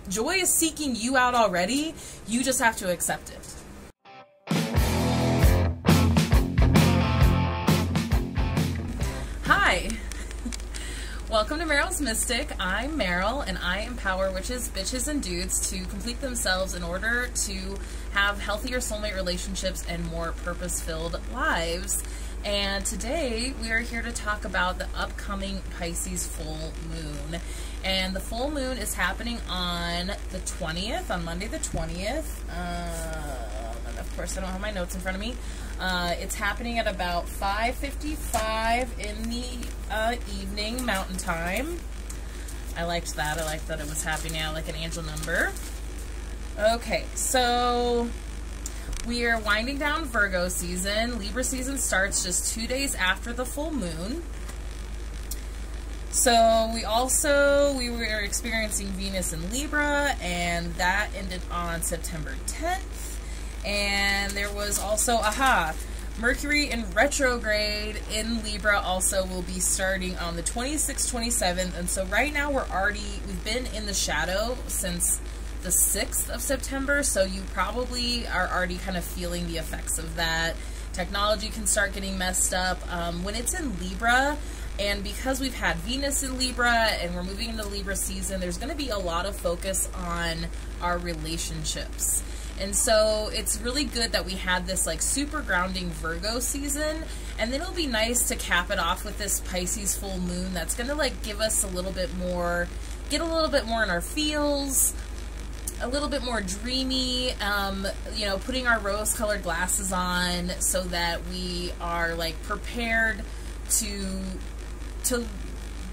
joy is seeking you out already. You just have to accept it. Hi. Welcome to Meryl's Mystic. I'm Meryl, and I empower witches, bitches, and dudes to complete themselves in order to have healthier soulmate relationships and more purpose-filled lives. And today we are here to talk about the upcoming Pisces full moon. And the full moon is happening on the 20th, on Monday the 20th. And of course I don't have my notes in front of me. It's happening at about 5:55 in the evening Mountain Time. I liked that. I liked that it was happening at like an angel number. Okay, so we are winding down Virgo season. Libra season starts just 2 days after the full moon. So we were experiencing Venus in Libra, and that ended on September 10th. And there was also, Mercury in retrograde in Libra also will be starting on the 26th, 27th. And so right now we've been in the shadow since the 6th of September, so you probably are already kind of feeling the effects of that. Technology can start getting messed up when it's in Libra, and because we've had Venus in Libra and we're moving into Libra season, there's going to be a lot of focus on our relationships. And so it's really good that we had this like super grounding Virgo season, and then it'll be nice to cap it off with this Pisces full moon that's going to like give us a little bit more, get a little bit more in our feels, a little bit more dreamy, you know, putting our rose-colored glasses on so that we are like prepared to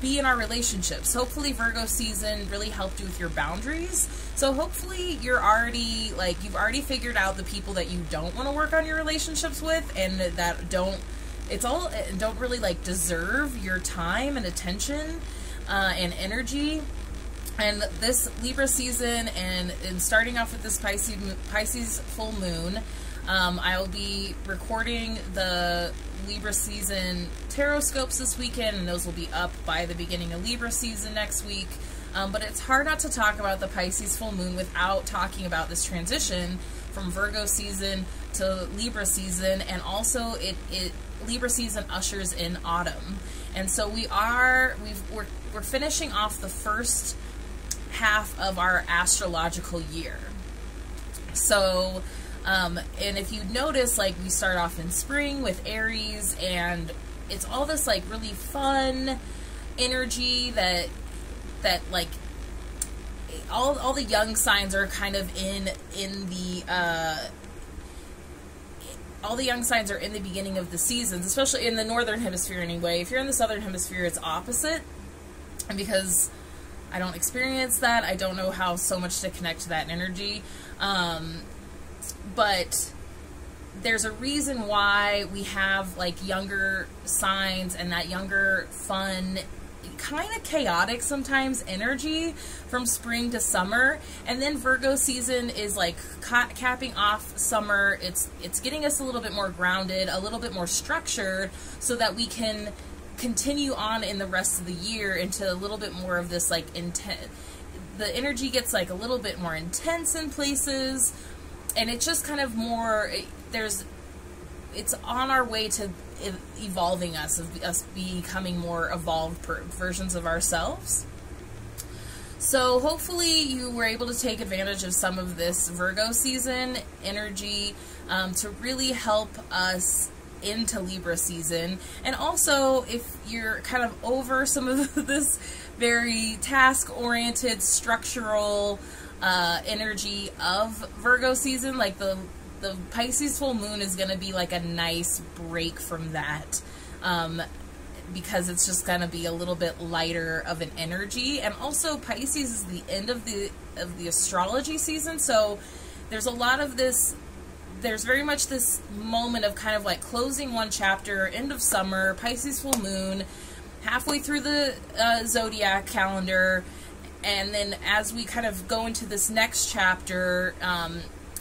be in our relationships. Hopefully Virgo season really helped you with your boundaries. So hopefully you've already figured out the people that you don't want to work on your relationships with, and that don't really like deserve your time and attention and energy. And this Libra season, and starting off with this Pisces full moon, I'll be recording the Libra season tarot scopes this weekend, and those will be up by the beginning of Libra season next week. But it's hard not to talk about the Pisces full moon without talking about this transition from Virgo season to Libra season, and also Libra season ushers in autumn. And so we're finishing off the first half of our astrological year. So and if you notice, like, we start off in spring with Aries, and it's all this like really fun energy that like all the young signs are kind of in the all the young signs are in the beginning of the seasons, especially in the northern hemisphere anyway. If you're in the southern hemisphere, it's opposite, and because I don't experience that, I don't know how so much to connect to that energy. But there's a reason why we have like younger signs and that younger, fun, kind of chaotic sometimes energy from spring to summer. And then Virgo season is like capping off summer. It's getting us a little bit more grounded, a little bit more structured, so that we can continue on in the rest of the year into a little bit more of this like intense. The energy gets like a little bit more intense in places, and it's just kind of more, it's on our way to evolving us becoming more evolved versions of ourselves. So hopefully you were able to take advantage of some of this Virgo season energy to really help us into Libra season. And also, if you're kind of over some of this very task-oriented, structural energy of Virgo season, like the Pisces full moon is going to be like a nice break from that, because it's just going to be a little bit lighter of an energy. And also Pisces is the end of the astrology season, so there's a lot of this, there's very much this moment of kind of like closing one chapter, end of summer, Pisces full moon, halfway through the zodiac calendar, and then as we kind of go into this next chapter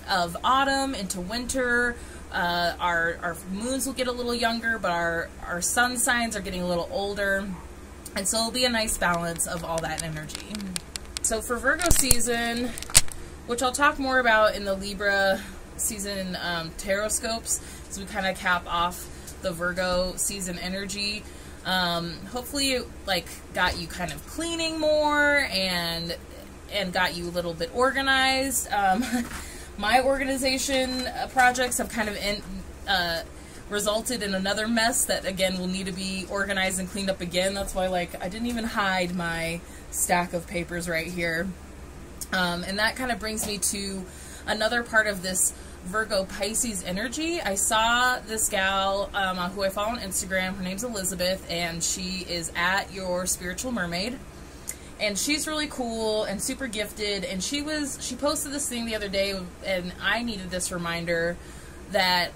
of autumn into winter, our moons will get a little younger, but our sun signs are getting a little older, and so it'll be a nice balance of all that energy. So for Virgo season, which I'll talk more about in the Libra season tarot scopes, so we kind of cap off the Virgo season energy. Hopefully it like got you kind of cleaning more and got you a little bit organized. My organization projects have kind of resulted in another mess that again will need to be organized and cleaned up again. That's why like I didn't even hide my stack of papers right here. And that kind of brings me to another part of this Virgo Pisces energy. I saw this gal who I follow on Instagram. Her name's Elizabeth, and she is at Your Spiritual Mermaid. And she's really cool and super gifted. And she posted this thing the other day, and I needed this reminder that,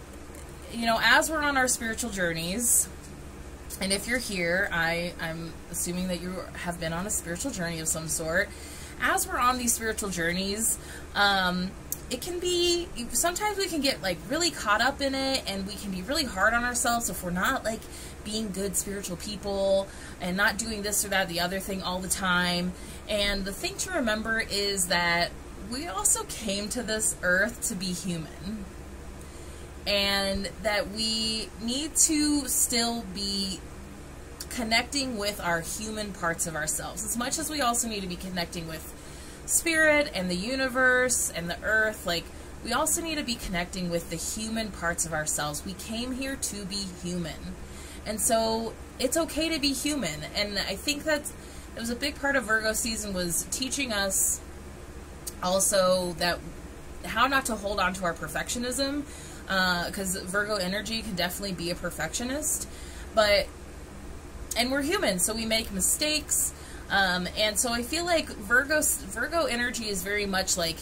you know, as we're on our spiritual journeys, and if you're here, I'm assuming that you have been on a spiritual journey of some sort. As we're on these spiritual journeys, it can be, sometimes we can get like really caught up in it, and we can be really hard on ourselves if we're not like being good spiritual people and not doing this or that, the other thing all the time. And the thing to remember is that we also came to this earth to be human, and that we need to still be connecting with our human parts of ourselves as much as we also need to be connecting with spirit and the universe and the earth. Like, we also need to be connecting with the human parts of ourselves. We came here to be human, and so it's okay to be human. And I think that it was a big part of Virgo season, was teaching us also that how not to hold on to our perfectionism, because Virgo energy can definitely be a perfectionist, and we're human, so we make mistakes. And so I feel like Virgo energy is very much like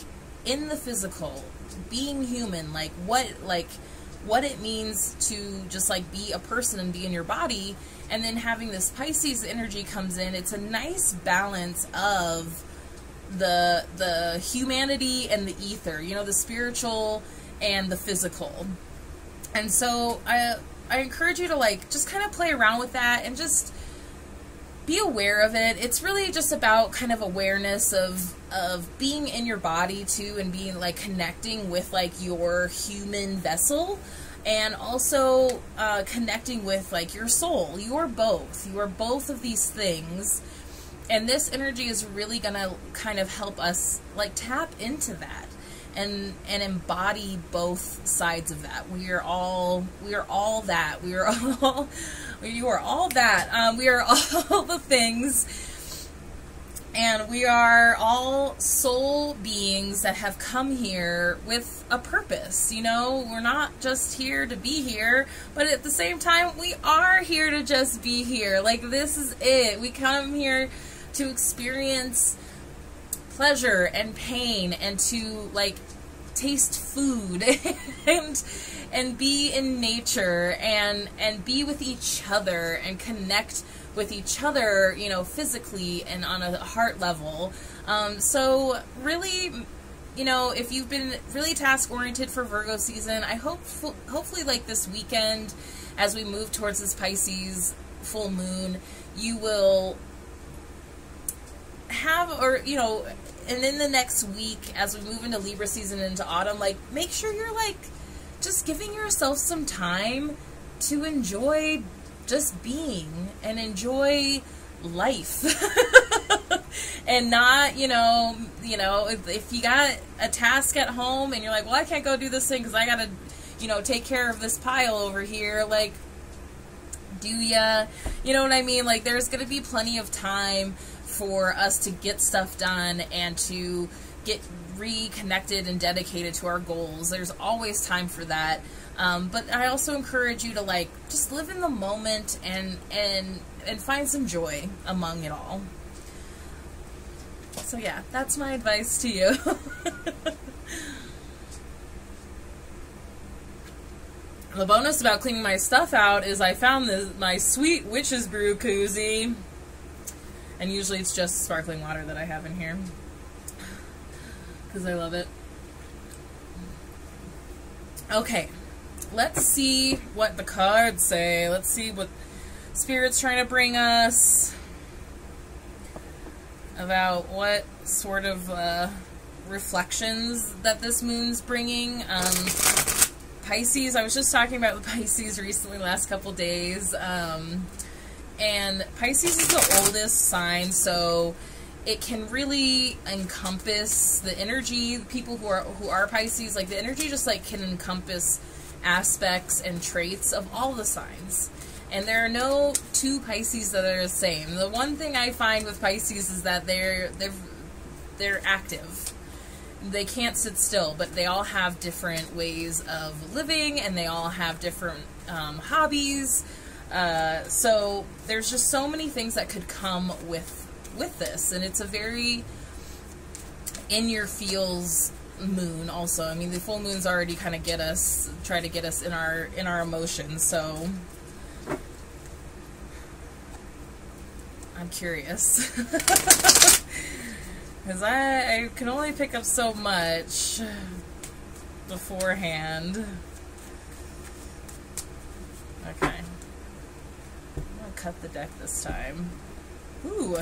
in the physical, being human, like what it means to just like be a person and be in your body. And then having this Pisces energy comes in, it's a nice balance of the humanity and the ether, you know, the spiritual and the physical. And so I encourage you to like just kind of play around with that and just be aware of it. It's really just about kind of awareness of being in your body too, and being like connecting with like your human vessel, and also connecting with like your soul. You are both of these things, and this energy is really gonna kind of help us like tap into that and embody both sides of that. We are all that. You are all that. We are all the things, and we are all soul beings that have come here with a purpose. You know, we're not just here to be here, but at the same time, we are here to just be here. Like, this is it. We come here to experience pleasure and pain, and to like taste food and be in nature and be with each other and connect with each other, you know, physically and on a heart level. So really, you know, if you've been really task oriented for Virgo season, I hopefully like this weekend, as we move towards this Pisces full moon, you will have, or you know, and in the next week as we move into Libra season, into autumn, like make sure you're like just giving yourself some time to enjoy just being and enjoy life. And not, you know, if you got a task at home and you're like, well, I can't go do this thing because I gotta, you know, take care of this pile over here, like, do ya? You know what I mean? Like, there's gonna be plenty of time for us to get stuff done and to get reconnected and dedicated to our goals. There's always time for that. But I also encourage you to like just live in the moment and find some joy among it all. So yeah, that's my advice to you. The bonus about cleaning my stuff out is I found my sweet witch's brew koozie. And usually it's just sparkling water that I have in here, because I love it. Okay, let's see what the cards say. Let's see what Spirit's trying to bring us. about what sort of reflections that this moon's bringing. Pisces, I was just talking about the Pisces recently, last couple days, and Pisces is the oldest sign, so it can really encompass the energy. People who are Pisces, like the energy just like can encompass aspects and traits of all the signs. And there are no two Pisces that are the same. The one thing I find with Pisces is that they're active. They can't sit still, but they all have different ways of living, and they all have different hobbies. So there's just so many things that could come with this, and it's a very in your feels moon. Also, I mean, the full moons already kind of try to get us in our emotions. So I'm curious. Because I can only pick up so much beforehand. Okay. I'm going to cut the deck this time. Ooh.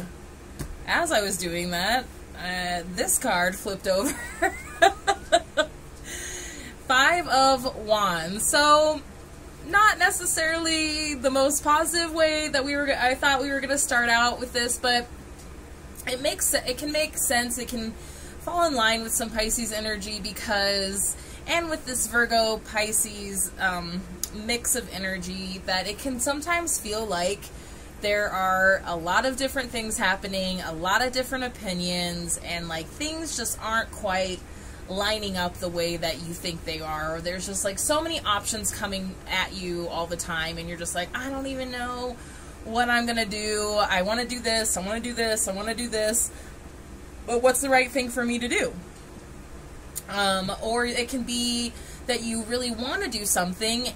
As I was doing that, this card flipped over. Five of Wands. So, not necessarily the most positive way that I thought we were going to start out with this, but it can make sense. It can fall in line with some Pisces energy because, and with this Virgo Pisces mix of energy, that it can sometimes feel like there are a lot of different things happening, a lot of different opinions, and like things just aren't quite lining up the way that you think they are, or there's just like so many options coming at you all the time, and you're just like, I don't even know what I'm gonna do. I want to do this, I want to do this, I want to do this, but what's the right thing for me to do? Or it can be that you really want to do something,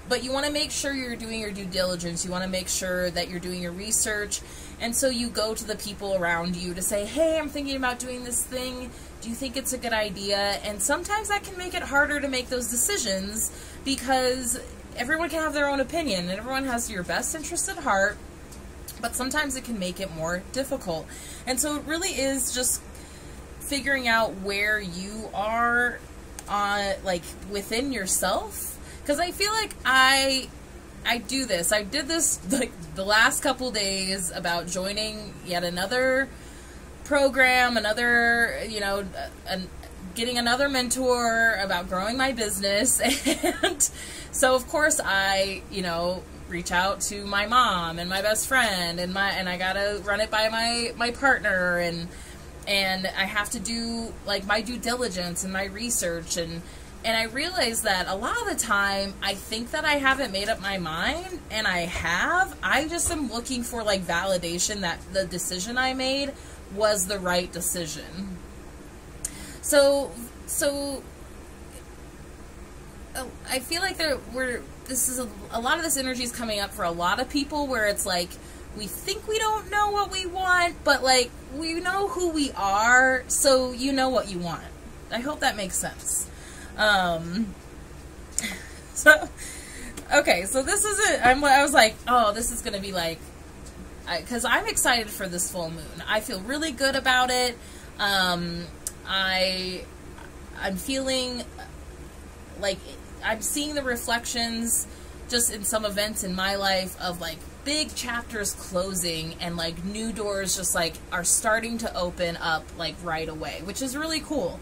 but you want to make sure you're doing your due diligence. You want to make sure that you're doing your research, and so you go to the people around you to say, hey, I'm thinking about doing this thing. Do you think it's a good idea? And sometimes that can make it harder to make those decisions because everyone can have their own opinion, and everyone has your best interest at heart, but sometimes it can make it more difficult. And so it really is just figuring out where you are like within yourself. Because I feel like I do this. I did this like the last couple days about joining yet another program, getting another mentor about growing my business. And so of course I, reach out to my mom and my best friend and I gotta run it by my partner, and I have to do like my due diligence and my research, and I realize that a lot of the time I think that I haven't made up my mind, and I just am looking for like validation that the decision I made was the right decision. So I feel like a lot of this energy is coming up for a lot of people where it's like we think we don't know what we want, but like we know who we are, so you know what you want. I hope that makes sense. Okay, so this is it. I was like, oh, this is gonna be like, because I'm excited for this full moon. I feel really good about it. I'm feeling like I'm seeing the reflections just in some events in my life of like big chapters closing, and like new doors just like are starting to open up like right away, which is really cool.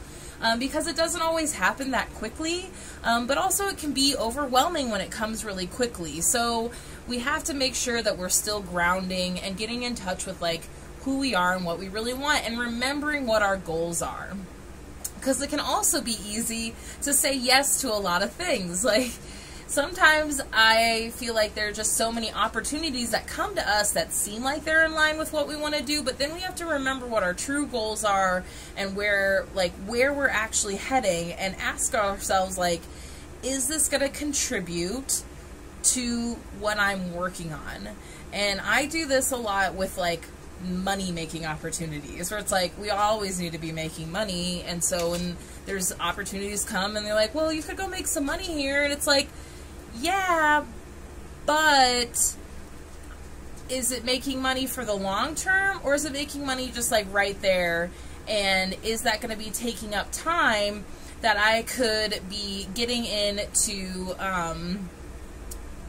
Because it doesn't always happen that quickly, but also it can be overwhelming when it comes really quickly. So we have to make sure that we're still grounding and getting in touch with like who we are and what we really want, and remembering what our goals are. Because it can also be easy to say yes to a lot of things. Like sometimes I feel like there are just so many opportunities that come to us that seem like they're in line with what we want to do, but then we have to remember what our true goals are and where we're actually heading, and ask ourselves like, is this going to contribute to what I'm working on? And I do this a lot with like money making opportunities, where it's like we always need to be making money, and so when there's opportunities come and they're like, well, you could go make some money here, and it's like, yeah, but is it making money for the long term, or is it making money just like right there? And is that going to be taking up time that I could be getting into,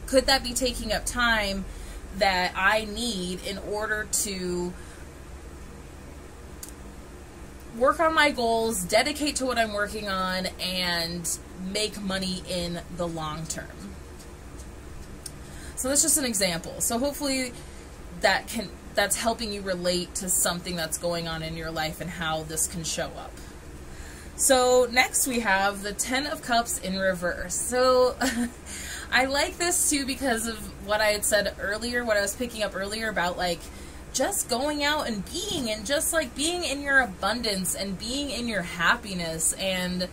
could that be taking up time that I need in order to work on my goals, dedicate to what I'm working on, and make money in the long term? So that's just an example. So hopefully that's helping you relate to something that's going on in your life and how this can show up. So next we have the Ten of Cups in reverse. So I like this too because of what I had said earlier, what I was picking up earlier about like just going out and being, and just like being in your abundance and being in your happiness, and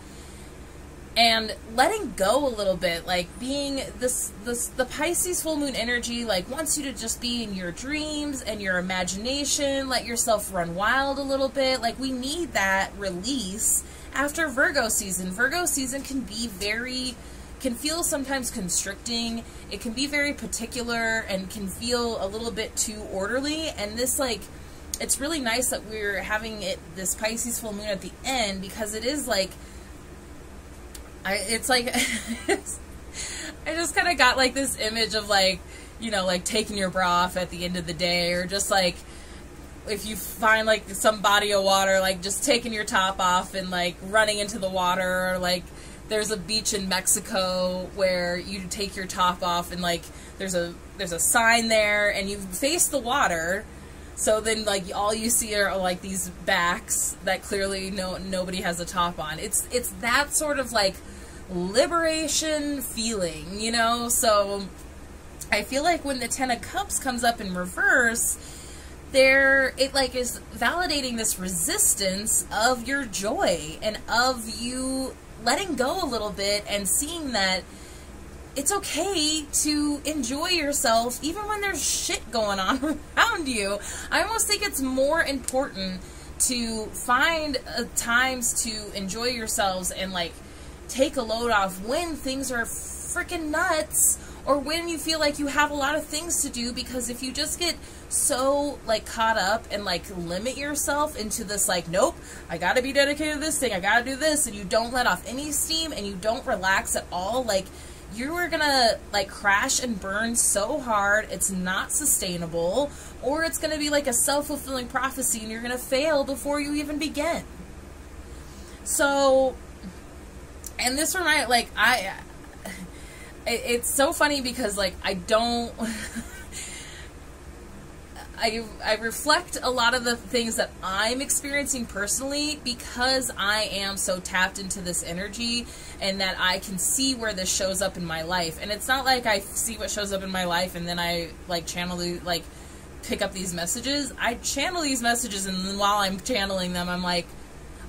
letting go a little bit, like being the Pisces full moon energy like wants you to just be in your dreams and your imagination, let yourself run wild a little bit. Like we need that release after Virgo season. Virgo season can feel sometimes constricting. It can be very particular and can feel a little bit too orderly. And this, like, it's really nice that we're having this Pisces full moon at the end, because it is like, it's like, I just kind of got like this image of like, you know, like taking your bra off at the end of the day, or just like, if you find like some body of water, like just taking your top off and like running into the water, or like, there's a beach in Mexico where you take your top off and like there's a sign there and you face the water, so then like all you see are like these backs that clearly nobody has a top on. It's that sort of like liberation feeling, you know? So I feel like when the Ten of Cups comes up in reverse, it like is validating this resistance of your joy and of you letting go a little bit and seeing that it's okay to enjoy yourself even when there's shit going on around you. I almost think it's more important to find times to enjoy yourselves and like take a load off when things are freaking nuts, or when you feel like you have a lot of things to do, because if you just get so like caught up and like limit yourself into this like, nope, I gotta be dedicated to this thing, I gotta do this, and you don't let off any steam and you don't relax at all, like you are gonna like crash and burn so hard it's not sustainable, or it's gonna be like a self-fulfilling prophecy and you're gonna fail before you even begin. So, and this reminds, like, it's so funny because like I don't I reflect a lot of the things that I'm experiencing personally because I am so tapped into this energy, and that I can see where this shows up in my life. And it's not like I see what shows up in my life and then I like pick up these messages. I channel these messages, and then while I'm channeling them, I'm like,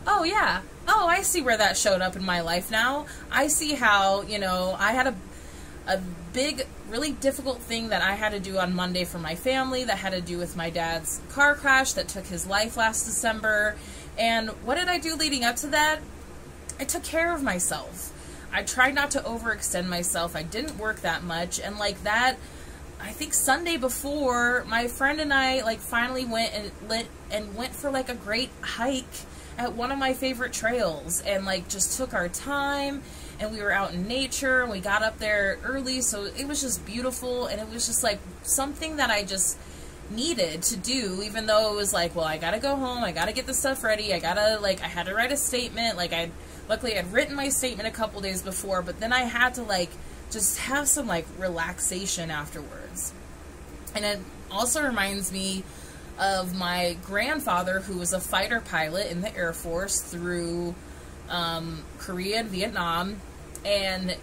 oh yeah, oh, I see where that showed up in my life now. I see how, you know, I had a big, really difficult thing that I had to do on Monday for my family that had to do with my dad's car crash that took his life last December. And what did I do leading up to that? I took care of myself. I tried not to overextend myself. I didn't work that much. And like that, I think Sunday before, my friend and I like finally went for like a great hike at one of my favorite trails, and like just took our time, and we were out in nature, and we got up there early, so it was just beautiful, and it was just like something that I just needed to do, even though it was like, well, I gotta go home, I gotta get the stuff ready, I had to write a statement, like luckily I'd written my statement a couple days before, but then I had to like just have some like relaxation afterwards. And it also reminds me of my grandfather, who was a fighter pilot in the Air Force through Korea and Vietnam, and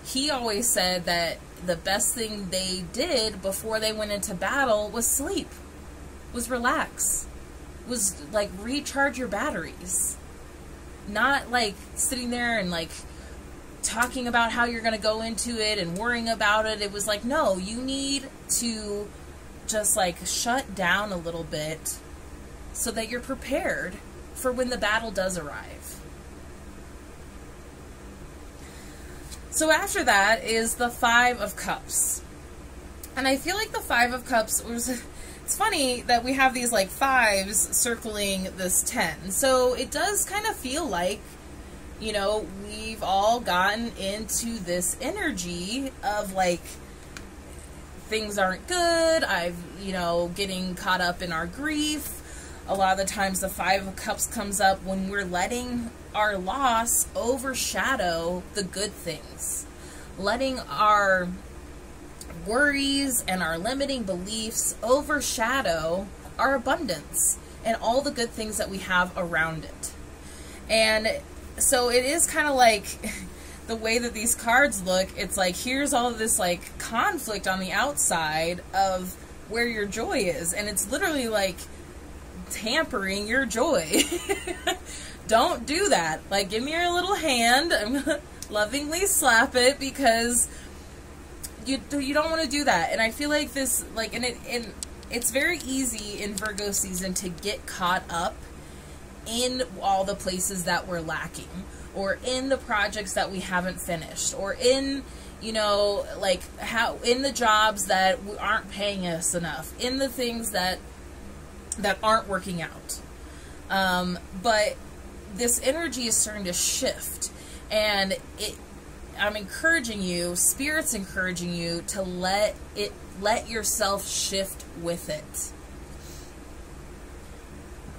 he always said that the best thing they did before they went into battle was sleep, was relax, was like recharge your batteries, not like sitting there and like talking about how you're going to go into it and worrying about it. It was like, no, you need to just like shut down a little bit so that you're prepared for when the battle does arrive. So after that is the Five of Cups. And I feel like the Five of Cups was... It's funny that we have these, like, fives circling this 10. So it does kind of feel like, you know, we've all gotten into this energy of, like, things aren't good. You know, getting caught up in our grief. A lot of the times the Five of Cups comes up when we're letting our loss overshadow the good things. Letting our worries and our limiting beliefs overshadow our abundance and all the good things that we have around it. And so it is kind of like the way that these cards look, it's like here's all of this like conflict on the outside of where your joy is, and it's literally like tampering your joy. Don't do that. Like, give me your little hand. I'm gonna lovingly slap it, because you don't want to do that. And I feel like this, like, and it's very easy in Virgo season to get caught up in all the places that we're lacking, or in the projects that we haven't finished, or in, you know, like how in the jobs that aren't paying us enough, in the things that aren't working out. But this energy is starting to shift, and I'm encouraging you, Spirit's encouraging you to let yourself shift with it.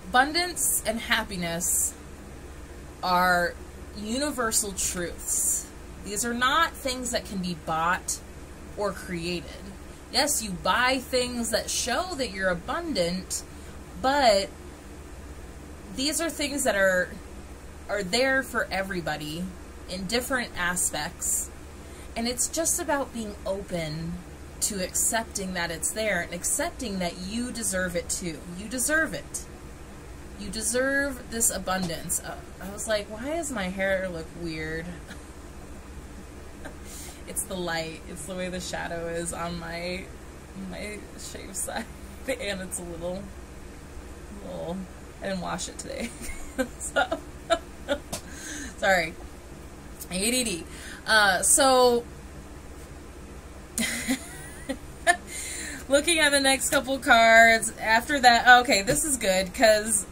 Abundance and happiness are universal truths. These are not things that can be bought or created. Yes, you buy things that show that you're abundant, but these are things that are there for everybody in different aspects, and it's just about being open to accepting that it's there, and accepting that you deserve it too. You deserve it. You deserve this abundance. I was like, why does my hair look weird? It's the light. It's the way the shadow is on my shaved side, and it's a little. I didn't wash it today, so sorry. ADD. So looking at the next couple cards after that, okay, this is good because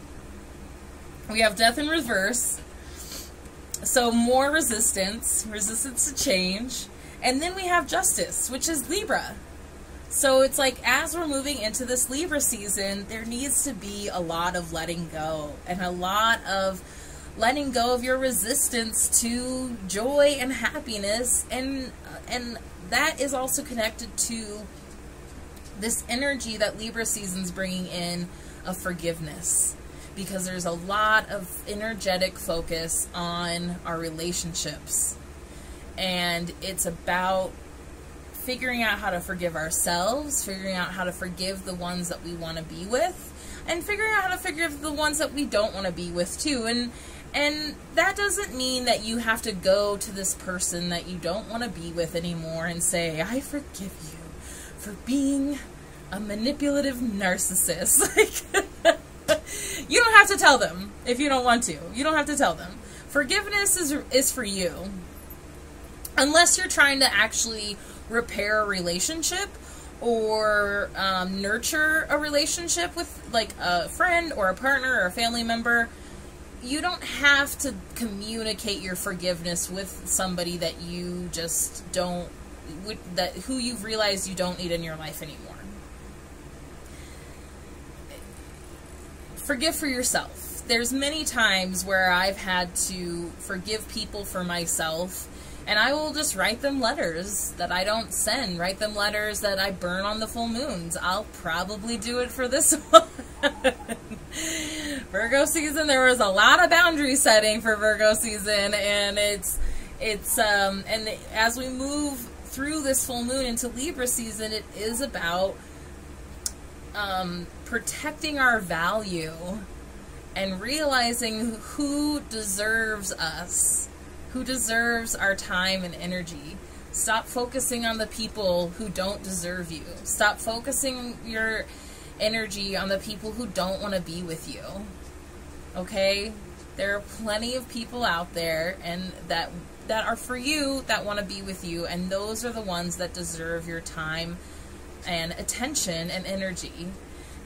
we have Death in reverse, so more resistance to change, and then we have Justice, which is Libra. So it's like, as we're moving into this Libra season, there needs to be a lot of letting go, and a lot of letting go of your resistance to joy and happiness, and that is also connected to this energy that Libra season's bringing in of forgiveness, because there's a lot of energetic focus on our relationships, and it's about figuring out how to forgive ourselves, figuring out how to forgive the ones that we want to be with, and figuring out how to forgive the ones that we don't want to be with too. And that doesn't mean that you have to go to this person that you don't want to be with anymore and say, I forgive you for being a manipulative narcissist. Like, you don't have to tell them if you don't want to. You don't have to tell them. Forgiveness is for you. Unless you're trying to actually repair a relationship, or nurture a relationship with, like, a friend or a partner or a family member, you don't have to communicate your forgiveness with somebody that you just don't, who you've realized you don't need in your life anymore. Forgive for yourself. There's many times where I've had to forgive people for myself, and I will just write them letters that I don't send, write them letters that I burn on the full moons. I'll probably do it for this one. Virgo season, there was a lot of boundary setting for Virgo season, and and as we move through this full moon into Libra season, it is about protecting our value and realizing who deserves us, who deserves our time and energy. Stop focusing on the people who don't deserve you. Stop focusing your energy on the people who don't want to be with you. Okay? There are plenty of people out there and that are for you, that want to be with you, and those are the ones that deserve your time and attention and energy.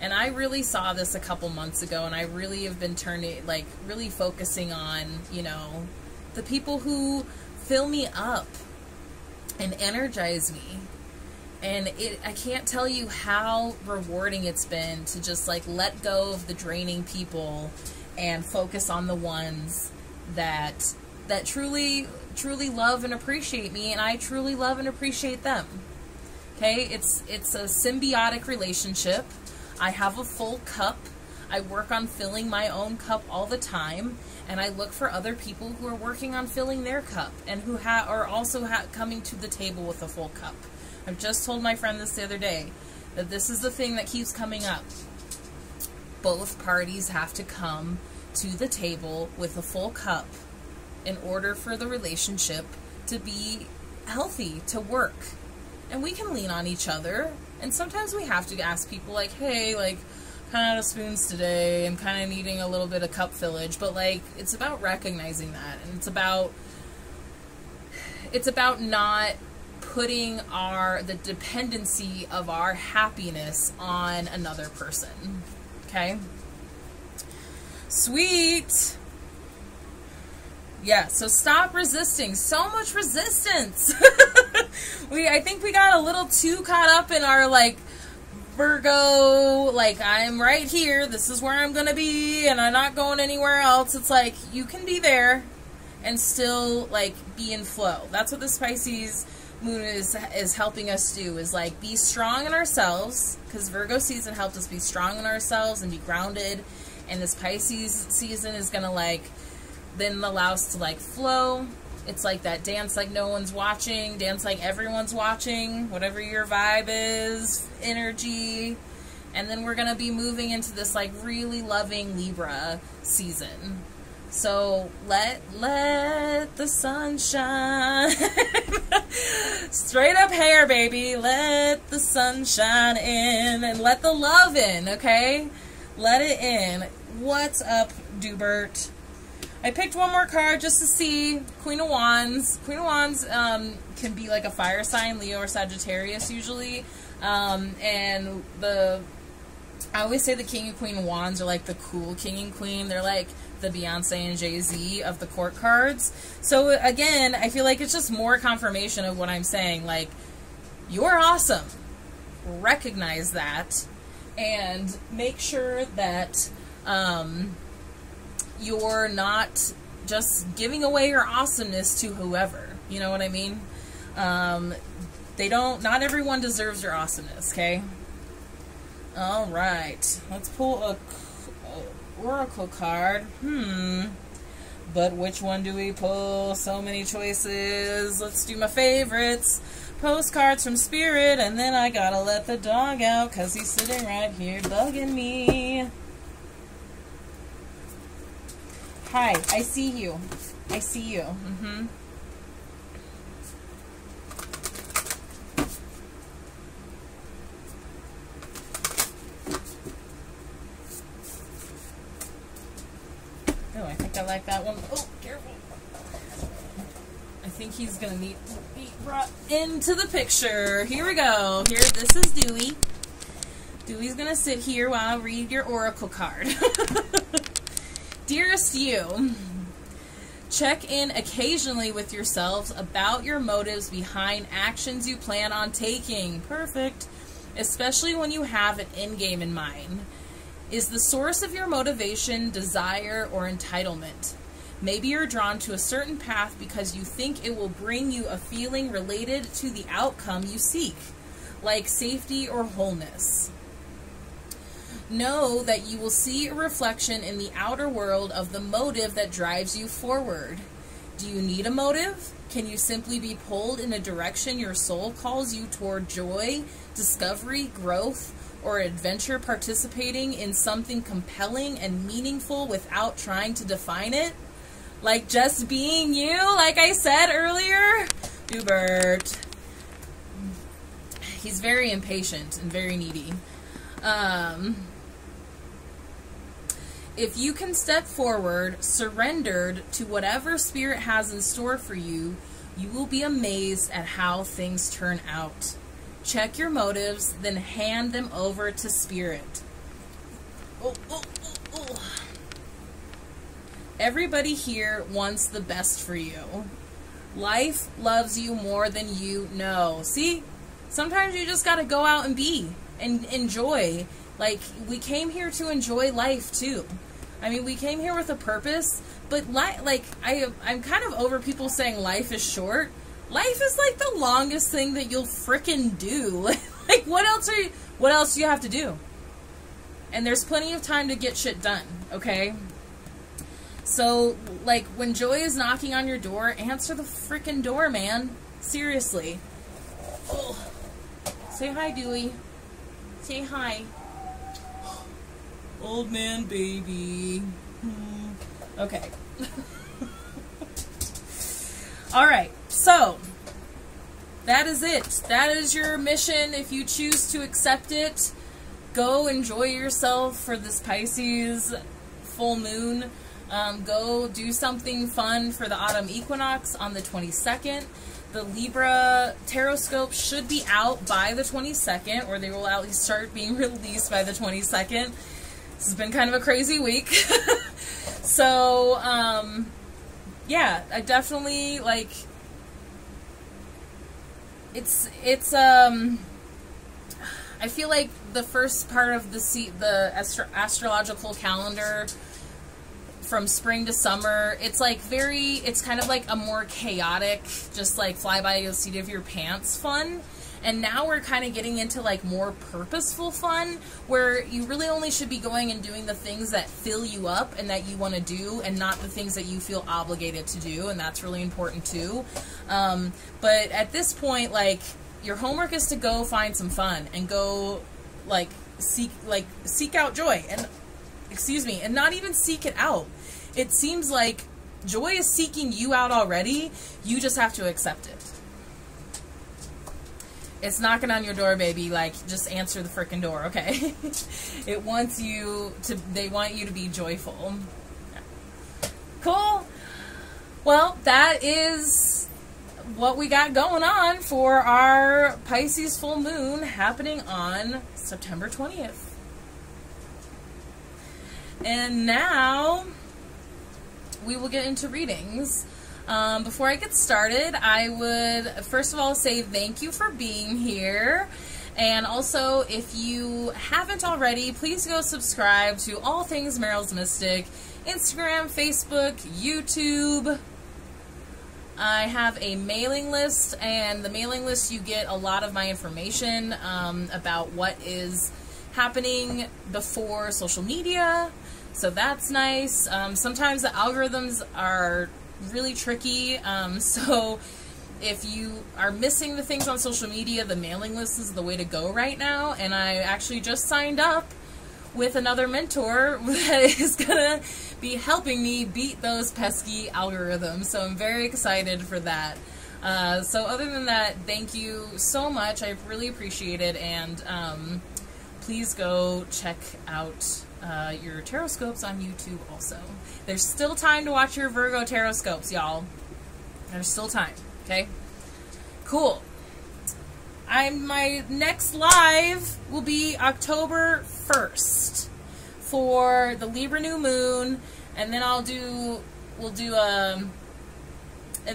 And I really saw this a couple months ago, and I really have been really focusing on, you know, the people who fill me up and energize me. And I can't tell you how rewarding it's been to just like let go of the draining people and focus on the ones that truly love and appreciate me, and I truly love and appreciate them. Okay, it's a symbiotic relationship. I have a full cup. I work on filling my own cup all the time, and I look for other people who are working on filling their cup and who are also coming to the table with a full cup. I've just told my friend this the other day, that this is the thing that keeps coming up. Both parties have to come to the table with a full cup in order for the relationship to be healthy, to work. And we can lean on each other, and sometimes we have to ask people like, hey, like, kind of out of spoons today, I'm kind of needing a little bit of cup fillage. But like, it's about recognizing that, and it's about not putting the dependency of our happiness on another person. Okay? Sweet. Yeah, so stop resisting. So much resistance. I think we got a little too caught up in our like Virgo, like I'm right here, this is where I'm gonna be, and I'm not going anywhere else. It's like you can be there and still like be in flow. That's what this Pisces moon is helping us do, is like be strong in ourselves, because Virgo season helped us be strong in ourselves and be grounded, and this Pisces season is gonna like then allow us to like flow. It's like that dance like no one's watching, dance like everyone's watching, whatever your vibe is, energy. And then we're gonna be moving into this like really loving Libra season. So let the sun shine. Straight up hair, baby. Let the sun shine in, and let the love in, okay? Let it in. What's up, Dubert? I picked one more card just to see. Queen of Wands. Queen of Wands can be like a fire sign, Leo or Sagittarius usually. And I always say the King and Queen of Wands are like the cool King and Queen. They're like the Beyonce and Jay-Z of the court cards. So again, I feel like it's just more confirmation of what I'm saying. Like, you're awesome. Recognize that. And make sure that you're not just giving away your awesomeness to whoever. You know what I mean? Not everyone deserves your awesomeness, okay? Alright. Let's pull a oracle card. But which one do we pull? So many choices. Let's do my favorites. Postcards from Spirit, and then I gotta let the dog out because he's sitting right here bugging me. Hi, I see you. I see you. Oh, I think I like that one. Oh, careful. I think he's going to need to be brought into the picture. Here we go. This is Dewey. Dewey's going to sit here while I read your oracle card. Dearest you, check in occasionally with yourselves about your motives behind actions you plan on taking. Perfect. Especially when you have an end game in mind. Is the source of your motivation desire or entitlement? Maybe you're drawn to a certain path because you think it will bring you a feeling related to the outcome you seek, like safety or wholeness. Know that you will see a reflection in the outer world of the motive that drives you forward. Do you need a motive? Can you simply be pulled in a direction your soul calls you toward joy, discovery, growth, or adventure, participating in something compelling and meaningful without trying to define it? Like just being you, like I said earlier? Hubert. He's very impatient and very needy. If you can step forward, surrendered to whatever Spirit has in store for you, you will be amazed at how things turn out. check your motives, then hand them over to Spirit. Oh, oh, oh, oh. Everybody here wants the best for you. Life loves you more than you know. See? Sometimes you just gotta go out and be and enjoy. Like, we came here to enjoy life too. I mean, we came here with a purpose, but I'm kind of over people saying life is short. Life is like the longest thing that you'll frickin' do. Like, what else do you have to do? And there's plenty of time to get shit done, okay? So, like, when joy is knocking on your door, answer the frickin' door, man. Seriously. Oh. Say hi, Dewey. Say hi. Old man baby. Okay. Alright, so that is it. That is your mission. If you choose to accept it, go enjoy yourself for this Pisces full moon. Go do something fun for the autumn equinox on the 22nd. The Libra Taroscope should be out by the 22nd, or they will at least start being released by the 22nd. This has been kind of a crazy week. So, yeah, I definitely, like, I feel like the first part of the astrological calendar from spring to summer, it's like it's kind of like a more chaotic, just like fly by the seat of your pants fun. And now we're kind of getting into like more purposeful fun, where you really only should be going and doing the things that fill you up and that you want to do, and not the things that you feel obligated to do, and that's really important too. But at this point, like, your homework is to go find some fun and go like seek out joy, and and not even seek it out. It seems like joy is seeking you out already. You just have to accept it. It's knocking on your door, baby. Like, just answer the frickin' door, okay? It wants you to, they want you to be joyful. Yeah. Cool. Well, that is what we got going on for our Pisces full moon happening on September 20th. And now we will get into readings. Before I get started, I would first of all say thank you for being here. And also, if you haven't already, please go subscribe to All Things Meryl's Mystic, Instagram, Facebook, YouTube. I have a mailing list, and the mailing list, you get a lot of my information about what is happening before social media. So that's nice. Sometimes the algorithms are really tricky, so if you are missing the things on social media, the mailing list is the way to go right now. And I actually just signed up with another mentor that is gonna be helping me beat those pesky algorithms, so I'm very excited for that. So other than that, thank you so much. I really appreciate it, and please go check out your taroscopes on YouTube also. There's still time to watch your Virgo taroscopes, y'all. There's still time, okay? Cool. My next live will be October 1st for the Libra new moon, and then and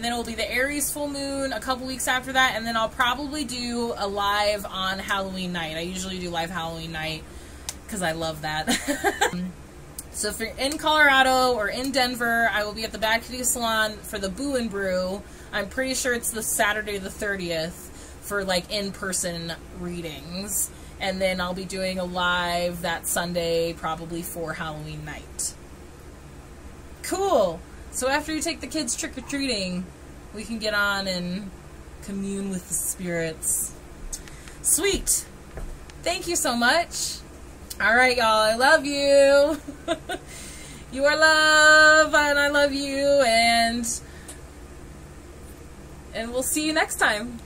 then it'll be the Aries full moon a couple weeks after that, and then I'll probably do a live on Halloween night. I usually do live Halloween night because I love that. So if you're in Colorado or in Denver, I will be at the Back City Salon for the Boo and Brew. I'm pretty sure it's the Saturday the 30th for like in-person readings. And then I'll be doing a live that Sunday, probably for Halloween night. Cool! So after you take the kids trick-or-treating, we can get on and commune with the spirits. Sweet! Thank you so much! Alright, y'all, I love you! You are love, and I love you, and we'll see you next time.